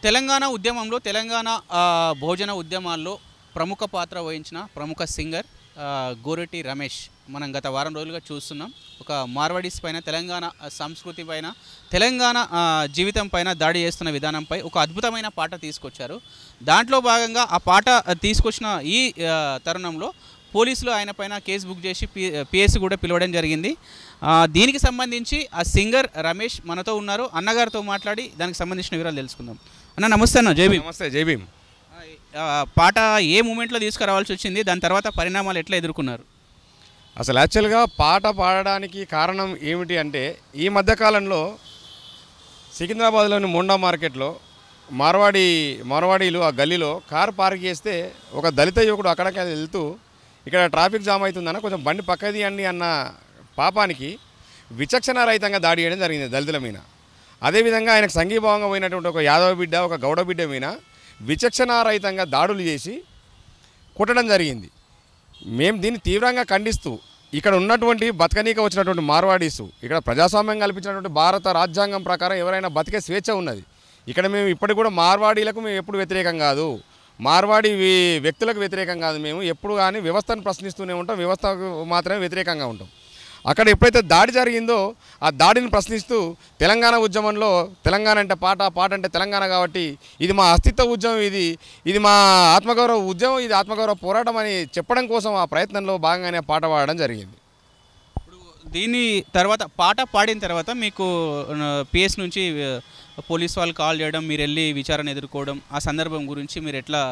తెలంగాణ ఉద్యమంలో తెలంగాణ భోజన ఉద్యమాల్లో ప్రముఖ పాత్ర వహించిన ప్రముఖ సింగర్ గోరటి రమేష్ మనం గత వారం రోజులుగా చూస్తున్నాం. ఒక మార్వాడీస్ పైన తెలంగాణ సంస్కృతి పైన తెలంగాణ జీవితం పైన దాడి చేస్తున్న విధానంపై ఒక అద్భుతమైన పాట తీసుకొచ్చారు. దాంట్లో భాగంగా ఆ పాట తీసుకొచ్చిన ఈ తరుణంలో పోలీసులు ఆయన పైన కేసు బుక్ చేసి పిఎస్ కూడా పిలవడం జరిగింది. దీనికి సంబంధించి ఆ సింగర్ రమేష్ మనతో ఉన్నారు. అన్నగారితో మాట్లాడి దానికి సంబంధించిన వివరాలు తెలుసుకుందాం. అన్న నమస్తే. అన్న జై భీమ్. నమస్తే. జై భీమ్. పాట ఏ మూమెంట్లో తీసుకురావాల్సి వచ్చింది, దాని తర్వాత పరిణామాలు ఎట్లా ఎదుర్కొన్నారు? అసలు యాక్చువల్గా పాట పాడడానికి కారణం ఏమిటి అంటే, ఈ మధ్యకాలంలో సికింద్రాబాద్లోని మొండా మార్కెట్లో మార్వాడీలు ఆ గల్లీలో కారు పార్క్ చేస్తే ఒక దళిత యువకుడు అక్కడికి వెళ్తూ ఇక్కడ ట్రాఫిక్ జామ్ అవుతుందన్న కొంచెం బండి పక్కది అండి అన్న పాపానికి విచక్షణ రహితంగా దాడి చేయడం జరిగింది దళితుల మీద. అదేవిధంగా ఆయనకు సంఘీభావంగా పోయినటువంటి ఒక యాదవ బిడ్డ ఒక గౌడ బిడ్డ మీద విచక్షణారహితంగా దాడులు చేసి కొట్టడం జరిగింది. మేము దీన్ని తీవ్రంగా ఖండిస్తూ ఇక్కడ ఉన్నటువంటి బతకనీక వచ్చినటువంటి మార్వాడీసు ఇక్కడ ప్రజాస్వామ్యం కల్పించినటువంటి భారత రాజ్యాంగం ప్రకారం ఎవరైనా బతికే స్వేచ్ఛ ఉన్నది. ఇక్కడ మేము ఇప్పటికి కూడా మార్వాడీలకు మేము ఎప్పుడు వ్యతిరేకం కాదు, మార్వాడి వ్యక్తులకు వ్యతిరేకం కాదు. మేము ఎప్పుడు కానీ వ్యవస్థను ప్రశ్నిస్తూనే ఉంటాం, వ్యవస్థకు మాత్రమే వ్యతిరేకంగా ఉంటాం. అక్కడ ఎప్పుడైతే దాడి జరిగిందో ఆ దాడిని ప్రశ్నిస్తూ తెలంగాణ ఉద్యమంలో తెలంగాణ అంటే పాట అంటే తెలంగాణ కాబట్టి ఇది మా అస్తిత్వ ఉద్యమం, ఇది మా ఆత్మగౌరవ ఉద్యమం, ఇది ఆత్మగౌరవ పోరాటం అని చెప్పడం కోసం ఆ ప్రయత్నంలో భాగంగానే పాట పాడడం జరిగింది. ఇప్పుడు దీని తర్వాత పాట పాడిన తర్వాత మీకు పిఎస్ నుంచి పోలీస్ వాళ్ళు కాల్ చేయడం, మీరు వెళ్ళి విచారణ ఎదుర్కోవడం, ఆ సందర్భం గురించి మీరు ఎట్లా?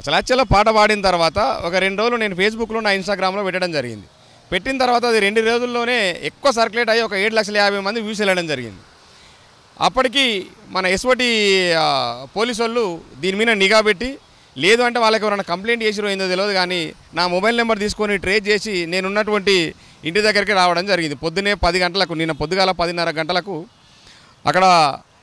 అసలు యాక్చువల్గా పాట పాడిన తర్వాత ఒక 2 రోజులు నేను ఫేస్బుక్లో నా ఇన్స్టాగ్రామ్లో పెట్టడం జరిగింది. పెట్టిన తర్వాత అది 2 రోజుల్లోనే ఎక్కువ సర్క్యులేట్ అయ్యి ఒక 7,50,000 మంది వ్యూస్ వెళ్ళడం జరిగింది. అప్పటికి మన ఎస్ఓటి పోలీసు వాళ్ళు దీని మీద నిఘా పెట్టి, లేదు అంటే వాళ్ళకి ఎవరైనా కంప్లైంట్ చేసిరో ఏందో తెలియదు కానీ నా మొబైల్ నెంబర్ తీసుకొని ట్రేస్ చేసి నేనున్నటువంటి ఇంటి దగ్గరికి రావడం జరిగింది. పొద్దునే 10 గంటలకు, నిన్న పొద్దుగాల 10:30 గంటలకు అక్కడ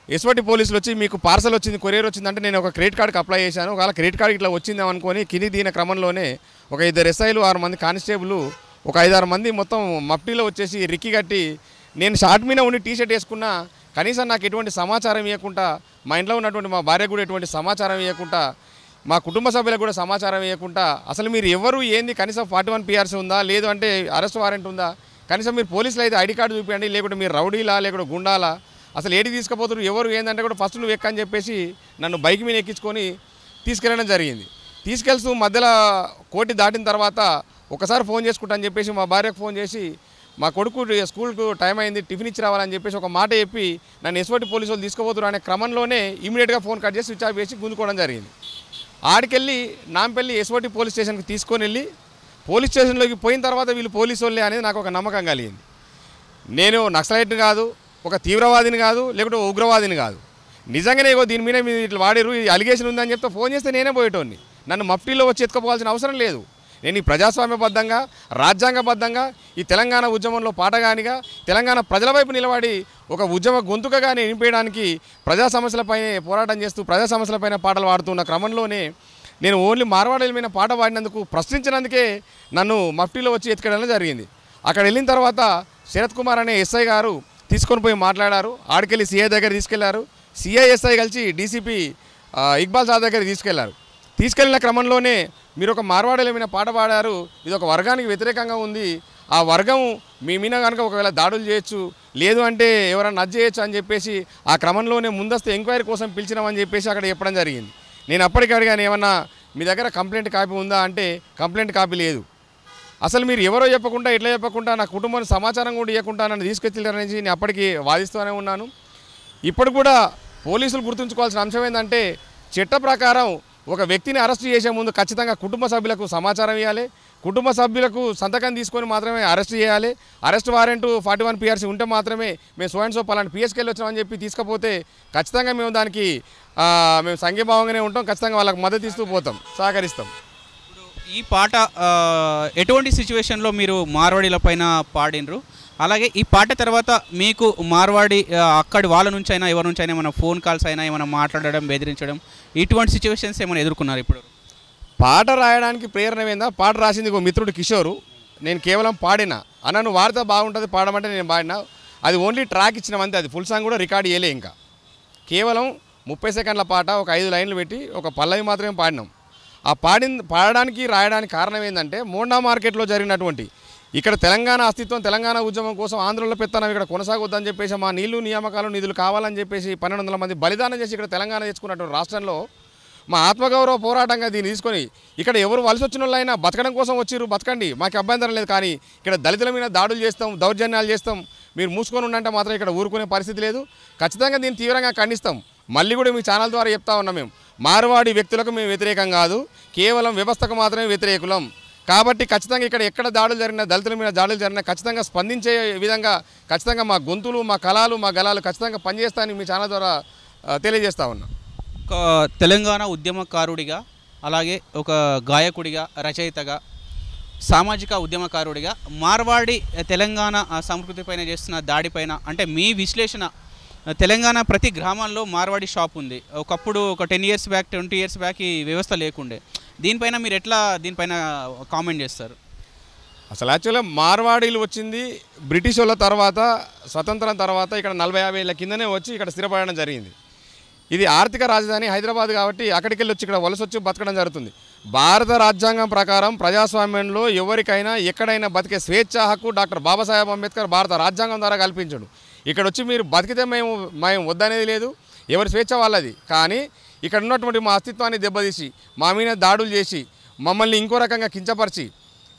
ఎస్ఓటి పోలీసులు వచ్చి మీకు పార్సల్ వచ్చింది, కొరియర్ వచ్చిందంటే నేను ఒక క్రెడిట్ కార్డుకి అప్లై చేశాను. ఒకవేళ క్రెడిట్ కార్డు ఇట్లా వచ్చిందాం అనుకొని కింది దిగిన క్రమంలోనే ఒక 2 ఎస్ఐలు 6 మంది కానిస్టేబుల్ ఒక 5-6 మంది మొత్తం మఫ్టీలో వచ్చేసి రిక్కి కట్టి, నేను షార్ట్ మీద ఉండి టీషర్ట్ వేసుకున్నా కనీసం నాకు ఎటువంటి సమాచారం ఇవ్వకుండా, మా ఇంట్లో ఉన్నటువంటి మా భార్య కూడా ఎటువంటి సమాచారం ఇవ్వకుండా, మా కుటుంబ సభ్యులకు కూడా సమాచారం ఇవ్వకుండా, అసలు మీరు ఎవరు ఏంది, కనీసం 41 PRC ఉందా, లేదు అంటే అరెస్ట్ వారెంట్ ఉందా, కనీసం మీరు పోలీసులు అయితే ఐడి కార్డు చూపించండి, లేకుంటే మీరు రౌడీలా లేకుంటే గుండాలా, అసలు ఏడి తీసుకుపోతారు, ఎవరు ఏంటంటే కూడా ఫస్ట్ నువ్వు ఎక్కని చెప్పేసి నన్ను బైక్ మీద ఎక్కించుకొని తీసుకెళ్ళడం జరిగింది. తీసుకెళ్తూ మధ్యలో కోటి దాటిన తర్వాత ఒకసారి ఫోన్ చేసుకుంటా అని చెప్పేసి మా భార్యకు ఫోన్ చేసి, మా కొడుకు స్కూల్కు టైం అయింది, టిఫిన్ ఇచ్చి రావాలని చెప్పేసి ఒక మాట చెప్పి నన్ను ఎస్ఓటి పోలీసు వాళ్ళు తీసుకుపోతున్నారు అనే క్రమంలోనే ఇమీడియట్గా ఫోన్ కట్ చేసి స్విచ్ ఆఫ్ చేసి గుంజుకోవడం జరిగింది. ఆడికెళ్ళి నాంపల్లి ఎస్ఓటి పోలీస్ స్టేషన్కి తీసుకొని వెళ్ళి పోలీస్ స్టేషన్లోకి పోయిన తర్వాత వీళ్ళు పోలీసు వాళ్ళే అనేది నాకు ఒక నమ్మకం కలిగింది. నేను నక్సలైట్ని కాదు, ఒక తీవ్రవాదిని కాదు, లేకుంటే ఉగ్రవాదిని కాదు, నిజంగానే దీని మీద మీరు ఇట్లా వాడారు, ఈ అలిగేషన్ ఉందని చెప్తే ఫోన్ చేస్తే నేనే పోయేటోడిని. నన్ను మఫ్టీలో వచ్చి ఎత్తుకోవాల్సిన అవసరం లేదు. నేను ఈ ప్రజాస్వామ్యబద్ధంగా రాజ్యాంగబద్ధంగా ఈ తెలంగాణ ఉద్యమంలో పాటగానిగా తెలంగాణ ప్రజల వైపు నిలబడి ఒక ఉద్యమ గొంతుకగా నేను నింపేయడానికి ప్రజా సమస్యలపైన పోరాటం చేస్తూ ప్రజా సమస్యలపైన పాటలు పాడుతున్న క్రమంలోనే నేను ఓన్లీ మార్వాడీల మీద పాట పాడినందుకు ప్రశ్నించినందుకే నన్ను మఫ్టీలో వచ్చి ఎత్తుకెళ్ళడం జరిగింది. అక్కడ వెళ్ళిన తర్వాత శరత్ కుమార్ అనే ఎస్ఐ గారు తీసుకొని పోయి మాట్లాడారు. ఆడికెళ్ళి సిఐ దగ్గర తీసుకెళ్లారు. సిఐ ఎస్ఐ కలిసి డీసీపీ ఇక్బాల్ సార్ దగ్గర తీసుకెళ్లారు. తీసుకెళ్లిన క్రమంలోనే మీరు ఒక మార్వాడీల మీద పాట పాడారు, ఇది ఒక వర్గానికి వ్యతిరేకంగా ఉంది, ఆ వర్గం మీ మీద కనుక ఒకవేళ దాడులు చేయొచ్చు, లేదు అంటే ఎవరైనా నచ్చ చేయొచ్చు అని చెప్పేసి ఆ క్రమంలోనే ముందస్తు ఎంక్వైరీ కోసం పిలిచినామని చెప్పేసి అక్కడ చెప్పడం జరిగింది. నేను అప్పటికి అడిగాను, ఏమన్నా మీ దగ్గర కంప్లైంట్ కాపీ ఉందా అంటే కంప్లైంట్ కాపీ లేదు. అసలు మీరు ఎవరో చెప్పకుండా ఎట్లా చెప్పకుండా నా కుటుంబానికి సమాచారం కూడా ఇవ్వకుండా నన్ను తీసుకొచ్చినారనేసి నేను అప్పటికి వాదిస్తూనే ఉన్నాను. ఇప్పుడు కూడా పోలీసులు గుర్తుంచుకోవాల్సిన అంశం ఏంటంటే, చట్ట ప్రకారం ఒక వ్యక్తిని అరెస్ట్ చేసే ముందు ఖచ్చితంగా కుటుంబ సభ్యులకు సమాచారం ఇవ్వాలి, కుటుంబ సభ్యులకు సంతకం తీసుకొని మాత్రమే అరెస్ట్ చేయాలి. అరెస్ట్ వారెంట్ 41 PRC ఉంటే మాత్రమే మేము సో అండ్ సో పలాంటి పిఎస్కి వెళ్ళొచ్చామని చెప్పి తీసుకపోతే ఖచ్చితంగా మేము దానికి మేము సంఘీభావంగానే ఉంటాం, ఖచ్చితంగా వాళ్ళకి మద్దతు ఇస్తూ పోతాం, సహకరిస్తాం. ఈ పాట ఎటువంటి సిచ్యువేషన్లో మీరు మార్వాడీల పైన పాడినరు? అలాగే ఈ పాట తర్వాత మీకు మార్వాడి అక్కడి వాళ్ళ నుంచి అయినా ఎవరి నుంచి అయినా ఏమైనా ఫోన్ కాల్స్ అయినా ఏమైనా మాట్లాడడం, బెదిరించడం, ఇటువంటి సిచ్యువేషన్స్ ఏమైనా ఎదుర్కొన్నారు? ఇప్పుడు పాట రాయడానికి ప్రేరణ ఏందా, పాట రాసింది ఒక మిత్రుడు కిషోరు, నేను కేవలం పాడినా అన్న నువ్వు వాడితే బాగుంటుంది పాడమంటే నేను పాడినా, అది ఓన్లీ ట్రాక్ ఇచ్చినామంతే, అది ఫుల్ సాంగ్ కూడా రికార్డ్ చేయలే. ఇంకా కేవలం 30 సెకండ్ల పాట ఒక 5 లైన్లు పెట్టి ఒక పల్లవి మాత్రమే పాడినాం. ఆ పాడడానికి రాయడానికి కారణం ఏంటంటే మోండా మార్కెట్లో జరిగినటువంటి ఇక్కడ తెలంగాణ అస్తిత్వం తెలంగాణ ఉద్యమం కోసం ఆంధ్రలో పెత్తనం ఇక్కడ కొనసాగొద్దని చెప్పేసి మా నీళ్లు నియామకాలు నిధులు కావాలని చెప్పేసి 1200 మంది బలిదానం చేసి ఇక్కడ తెలంగాణ తెచ్చుకున్నటువంటి రాష్ట్రంలో మా ఆత్మగౌరవ పోరాటంగా దీన్ని తీసుకొని ఇక్కడ ఎవరు వలస వచ్చిన వాళ్ళైనా బతకడం కోసం వచ్చిర్రు, బతకండి, మాకు అభ్యంతరం లేదు. కానీ ఇక్కడ దళితుల మీద దాడులు చేస్తాం, దౌర్జన్యాలు చేస్తాం, మీరు మూసుకొని ఉండంటే మాత్రం ఇక్కడ ఊరుకునే పరిస్థితి లేదు. ఖచ్చితంగా దీన్ని తీవ్రంగా ఖండిస్తాం. మళ్ళీ కూడా మీ ఛానల్ ద్వారా చెప్తా ఉన్నాం, మేము మార్వాడి వ్యక్తులకు మేము వ్యతిరేకం కాదు, కేవలం వ్యవస్థకు మాత్రమే వ్యతిరేకులం. కాబట్టి ఖచ్చితంగా ఇక్కడ ఎక్కడ దాడులు జరిగినా, దళితుల మీద దాడులు జరిగినా ఖచ్చితంగా స్పందించే విధంగా ఖచ్చితంగా మా గొంతులు, మా కళలు, మా గలాలు ఖచ్చితంగా పనిచేస్తాయని మీ ఛానల్ ద్వారా తెలియజేస్తా ఉన్నాం. ఒక తెలంగాణ ఉద్యమకారుడిగా, అలాగే ఒక గాయకుడిగా, రచయితగా, సామాజిక ఉద్యమకారుడిగా మార్వాడి తెలంగాణ సంస్కృతి పైన చేస్తున్న దాడిపైన అంటే మీ విశ్లేషణ. తెలంగాణ ప్రతి గ్రామాల్లో మార్వాడి షాప్ ఉంది. ఒకప్పుడు ఒక 10 years బ్యాక్ 20 years బ్యాక్ ఈ వ్యవస్థ లేకుండే. దీనిపైన మీరు ఎట్లా దీనిపైన కామెంట్ చేస్తారు? అసలు యాక్చువల్గా మార్వాడీలు వచ్చింది బ్రిటిష్ వాళ్ళ తర్వాత, స్వతంత్రం తర్వాత ఇక్కడ 40-50 ఏళ్ళ కిందనే వచ్చి ఇక్కడ స్థిరపడడం జరిగింది. ఇది ఆర్థిక రాజధాని హైదరాబాద్ కాబట్టి అక్కడికి వెళ్ళి వచ్చి ఇక్కడ వలస వచ్చి బతకడం జరుగుతుంది. భారత రాజ్యాంగం ప్రకారం ప్రజాస్వామ్యంలో ఎవరికైనా ఎక్కడైనా బతికే స్వేచ్ఛా హక్కు డాక్టర్ బాబాసాహెబ్ అంబేద్కర్ భారత రాజ్యాంగం ద్వారా కల్పించాడు. ఇక్కడ వచ్చి మీరు బతికితే మేము వద్దనేది లేదు, ఎవరి స్వేచ్ఛ వాళ్ళది. కానీ ఇక్కడ ఉన్నటువంటి మా అస్తిత్వాన్ని దెబ్బతీసి మా మీద దాడులు చేసి మమ్మల్ని ఇంకో రకంగా కించపరిచి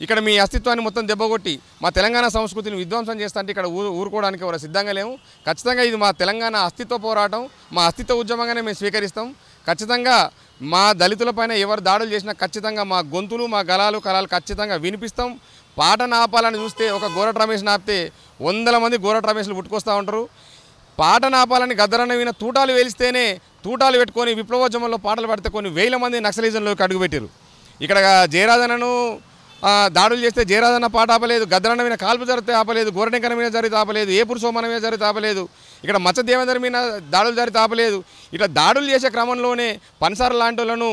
ఇక్కడ మీ అస్తిత్వాన్ని మొత్తం దెబ్బకొట్టి మా తెలంగాణ సంస్కృతిని విధ్వంసం చేస్తుంటే ఇక్కడ ఊరుకోవడానికి ఎవరు సిద్ధంగా లేము. ఖచ్చితంగా ఇది మా తెలంగాణ అస్తిత్వ పోరాటం, మా అస్తిత్వ ఉద్యమంగానే మేము స్వీకరిస్తాం. ఖచ్చితంగా మా దళితులపైన ఎవరు దాడులు చేసినా ఖచ్చితంగా మా గొంతులు, మా గలాలు, కళలు ఖచ్చితంగా వినిపిస్తాం. పాటను ఆపాలని చూస్తే ఒక గోరట రమేష్ ఆపితే 100 మంది గోరట రమేష్లు పుట్టుకొస్తూ ఉంటారు. పాటను ఆపాలని గద్దరన్న విన తూటాలు వేలిస్తేనే తూటాలు పెట్టుకొని విప్లవోద్యమంలో పాటలు పడితే కొన్ని 1000 మంది నక్సలిజంలోకి అడుగుపెట్టారు. ఇక్కడ జయరాజన్నను దాడులు చేస్తే జయరాజన్న పాట ఆపలేదు, గద్దరన్న మీద కాల్పు జరిగితే ఆపలేదు, గోరటెంకన మీద జరిగితే ఆపలేదు, ఏపూరు సోమన మీద జరిగితే ఆపలేదు, ఇక్కడ మచ్చ దేవేందర్ మీద దాడులు జరిగితే ఆపలేదు. ఇట్లా దాడులు చేసే క్రమంలోనే పన్సార్ లాంటి వాళ్ళను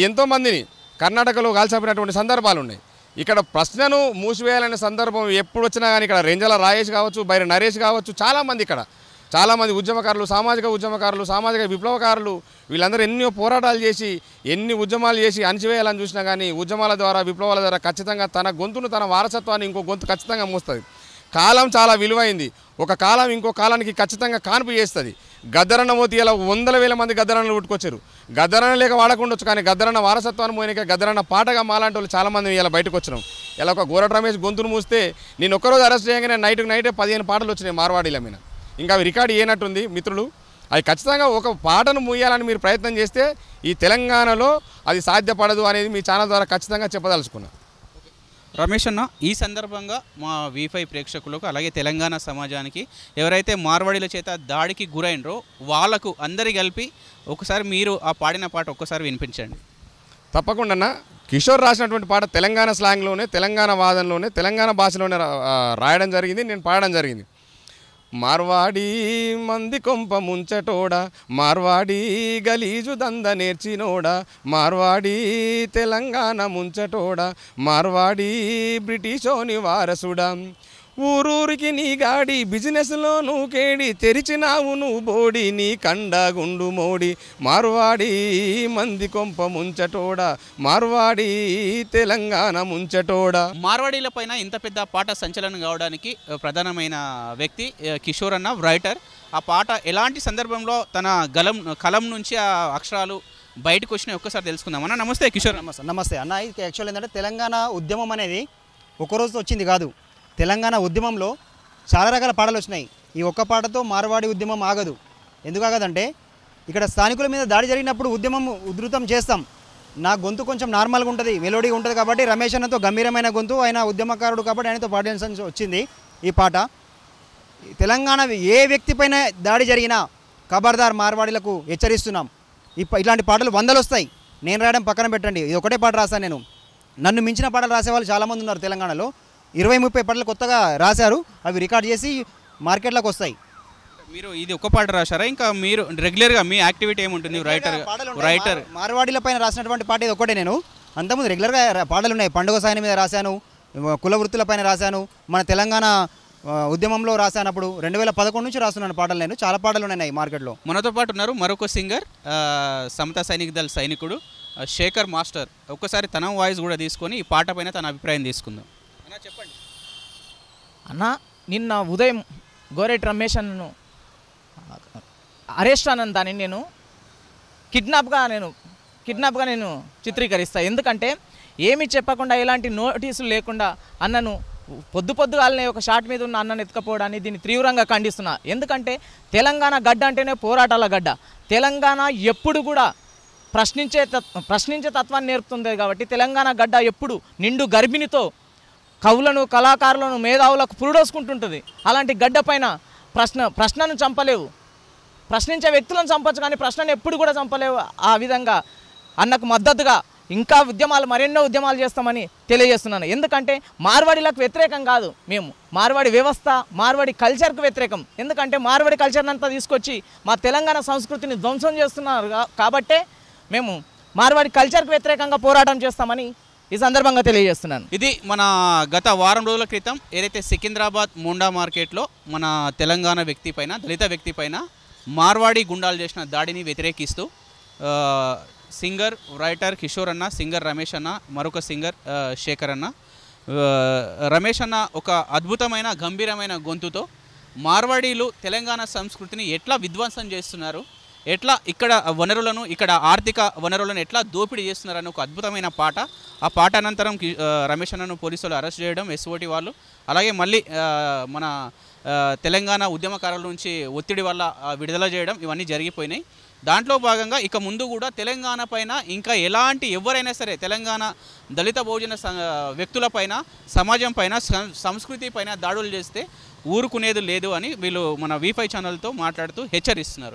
ఎంతోమందిని కర్ణాటకలో కాల్చపినటువంటి సందర్భాలు ఉన్నాయి. ఇక్కడ ప్రశ్నను మూసివేయాలనే సందర్భం ఎప్పుడు వచ్చినా కానీ ఇక్కడ రెంజల రాయేష్ కావచ్చు, బైర నరేష్ కావచ్చు, చాలామంది ఉద్యమకారులు, సామాజిక ఉద్యమకారులు, సామాజిక విప్లవకారులు వీళ్ళందరూ ఎన్నో పోరాటాలు చేసి ఎన్ని ఉద్యమాలు చేసి అణచివేయాలని చూసినా కానీ ఉద్యమాల ద్వారా, విప్లవాల ద్వారా ఖచ్చితంగా తన గొంతును, తన వారసత్వాన్ని ఇంకో గొంతు ఖచ్చితంగా మూస్తుంది. కాలం చాలా విలువైంది. ఒక కాలం ఇంకో కాలానికి ఖచ్చితంగా కాన్పు చేస్తుంది. గద్దరన్న మోతి ఇలా 100,000 మంది గద్దరన్నలు పుట్టుకొచ్చారు. గద్దరన్న లేక వాడకుండొచ్చు, కానీ గద్దరన్న వారసత్వాన్ని పోయినాక గద్దరన్న పాటగా మాలాంటి వాళ్ళు చాలామంది ఇలా బయటకు వచ్చినాం. ఇలా ఒక గోరట రమేష్ గొంతును మూస్తే నేను ఒక్కరోజు అరెస్ట్ చేయగానే నైటే 15 పాటలు వచ్చినాయి మార్వాడీల మీద. ఇంకా అవి రికార్డు చేయనట్టుంది మిత్రులు. అది ఖచ్చితంగా ఒక పాటను మూయాలని మీరు ప్రయత్నం చేస్తే ఈ తెలంగాణలో అది సాధ్యపడదు అనేది మీ ఛానల్ ద్వారా ఖచ్చితంగా చెప్పదలుచుకున్నా. రమేష్ అన్న, ఈ సందర్భంగా మా V5 ప్రేక్షకులకు, అలాగే తెలంగాణ సమాజానికి ఎవరైతే మార్వాడీల చేత దాడికి గురైనరో వాళ్ళకు అందరి కలిపి ఒకసారి మీరు ఆ పాడిన పాట ఒక్కసారి వినిపించండి. తప్పకుండా. కిషోర్ రాసినటువంటి పాట తెలంగాణ స్లాంగ్లోనే, తెలంగాణ వాదనలోనే, తెలంగాణ భాషలోనే రాయడం జరిగింది, నేను పాడడం జరిగింది. మార్వాడి మంది కొంప ముంచటోడా, మార్వాడి గలీజు దంద నేర్చినోడా, మార్వాడి తెలంగాణ ముంచటోడా, మార్వాడి బ్రిటిషోని వారసుడా, ఊరూరికి నీ గాడి బిజినెస్లో నువ్వు కేడి, తెరిచినావు నువ్వు బోడి నీ కండగుండు మోడి, మార్వాడి మంది కొంప ముంచటోడా, మార్వాడి తెలంగాణ ముంచటోడా. మార్వాడీల పైన ఇంత పెద్ద పాట సంచలనం కావడానికి ప్రధానమైన వ్యక్తి కిషోర్ అన్న, రైటర్. ఆ పాట ఎలాంటి సందర్భంలో తన కలం నుంచి ఆ అక్షరాలు బయటకు వచ్చినాయి ఒక్కసారి తెలుసుకుందాం అన్న. నమస్తే కిషోర్. నమస్తే అన్న. ఇది యాక్చువల్ ఏంటంటే తెలంగాణ ఉద్యమం అనేది ఒకరోజు వచ్చింది కాదు. తెలంగాణ ఉద్యమంలో చాలా రకాల పాటలు వచ్చినాయి. ఈ ఒక్క పాటతో మార్వాడి ఉద్యమం ఆగదు. ఎందుకు ఆగదంటే ఇక్కడ స్థానికుల మీద దాడి జరిగినప్పుడు ఉద్యమం ఉధృతం చేస్తాం. నా గొంతు కొంచెం నార్మల్గా ఉంటుంది, మెలోడీగా ఉంటుంది కాబట్టి రమేష్ అన్నతో గంభీరమైన గొంతు, ఆయన ఉద్యమకారుడు కాబట్టి ఆయనతో పాటించాల్సి వచ్చింది ఈ పాట. తెలంగాణ ఏ వ్యక్తి పైన దాడి జరిగినా ఖబర్దార్ మార్వాడీలకు హెచ్చరిస్తున్నాం. ఇట్లాంటి పాటలు 100 వస్తాయి. నేను రాయడం పక్కన పెట్టండి, ఇది ఒకటే పాట రాశాను నేను. నన్ను మించిన పాటలు రాసేవాళ్ళు చాలామంది ఉన్నారు తెలంగాణలో. 20-30 పాటలు కొత్తగా రాశారు, అవి రికార్డ్ చేసి మార్కెట్లోకి వస్తాయి. మీరు ఇది ఒక పాట రాశారా? ఇంకా మీరు రెగ్యులర్గా మీ యాక్టివిటీ ఏముంటుంది? రైటర్ మార్వాడీల పైన రాసినటువంటి పాట ఇది ఒకటే. నేను అంతకుముందు రెగ్యులర్గా పాటలు ఉన్నాయి. పండుగ సాయన మీద రాశాను, కుల వృత్తుల పైన రాశాను, మన తెలంగాణ ఉద్యమంలో రాశానప్పుడు 2011 నుంచి రాస్తున్నాను పాటలు. నేను చాలా పాటలు ఉన్నాయి మార్కెట్లో. మనతో పాటు ఉన్నారు మరొక సింగర్, సమతా సైనిక్ దళ సైనికుడు శేఖర్ మాస్టర్. ఒక్కసారి తన వాయిస్ కూడా తీసుకొని ఈ పాట పైన తన అభిప్రాయం తీసుకుందాం. అన్న చెప్పండి. అన్న, నిన్న ఉదయం గోరెటి రమేష్ అన్నను అరెస్ట్ అన్నను దాన్ని నేను కిడ్నాప్గా నేను చిత్రీకరిస్తాను. ఎందుకంటే ఏమీ చెప్పకుండా ఎలాంటి నోటీసులు లేకుండా అన్నను పొద్దుగాలనే ఒక షాట్ మీద ఉన్న అన్నను ఎత్తుకపోవడాన్ని దీన్ని తీవ్రంగా ఖండిస్తున్నా. ఎందుకంటే తెలంగాణ గడ్డ అంటేనే పోరాటాల గడ్డ. తెలంగాణ ఎప్పుడు కూడా ప్రశ్నించే తత్వాన్ని నేర్పుతుంది కాబట్టి తెలంగాణ గడ్డ ఎప్పుడు నిండు గర్భిణితో కవులను, కళాకారులను, మేధావులకు పురుడోసుకుంటుంటుంది. అలాంటి గడ్డ పైన ప్రశ్నను చంపలేవు, ప్రశ్నించే వ్యక్తులను చంపచ్చు కానీ ప్రశ్నను ఎప్పుడు కూడా చంపలేవు. ఆ విధంగా అన్నకు మద్దతుగా ఇంకా మరెన్నో ఉద్యమాలు చేస్తామని తెలియజేస్తున్నాను. ఎందుకంటే మార్వాడీలకు వ్యతిరేకం కాదు మేము, మార్వాడి వ్యవస్థ, మార్వాడి కల్చర్కు వ్యతిరేకం. ఎందుకంటే మార్వాడి కల్చర్ని అంతా తీసుకొచ్చి మా తెలంగాణ సంస్కృతిని ధ్వంసం చేస్తున్నారు కాబట్టే మేము మార్వాడి కల్చర్కు వ్యతిరేకంగా పోరాటం చేస్తామని ఈ సందర్భంగా తెలియజేస్తున్నాను. ఇది మన గత వారం రోజుల క్రితం ఏదైతే సికింద్రాబాద్ ముండా మార్కెట్లో మన తెలంగాణ వ్యక్తి పైన, దళిత వ్యక్తి పైన మార్వాడి గుండాలు చేసిన దాడిని వ్యతిరేకిస్తూ సింగర్, రైటర్ కిషోర్ అన్న, సింగర్ రమేష్ అన్న, మరొక సింగర్ శేఖర్ అన్న. రమేష్ అన్న ఒక అద్భుతమైన గంభీరమైన గొంతుతో మార్వాడీలు తెలంగాణ సంస్కృతిని ఎట్లా విధ్వంసం చేస్తున్నారు, ఎట్లా ఇక్కడ వనరులను, ఇక్కడ ఆర్థిక వనరులను ఎట్లా దోపిడీ చేస్తున్నారని ఒక అద్భుతమైన పాట. ఆ పాట అనంతరం రమేష్ అన్నను పోలీసులు అరెస్ట్ చేయడం, ఎస్ఓటి వాళ్ళు, అలాగే మళ్ళీ మన తెలంగాణ ఉద్యమకారుల నుంచి ఒత్తిడి వల్ల విడుదల చేయడం, ఇవన్నీ జరిగిపోయినాయి. దాంట్లో భాగంగా ఇక ముందు కూడా తెలంగాణ పైన ఇంకా ఎలాంటి ఎవరైనా సరే తెలంగాణ దళిత బహుజన వ్యక్తులపైన, సమాజం పైన, సంస్కృతి పైన దాడులు చేస్తే ఊరుకునేది లేదు అని వీళ్ళు మన V5 ఛానల్తో మాట్లాడుతూ హెచ్చరిస్తున్నారు.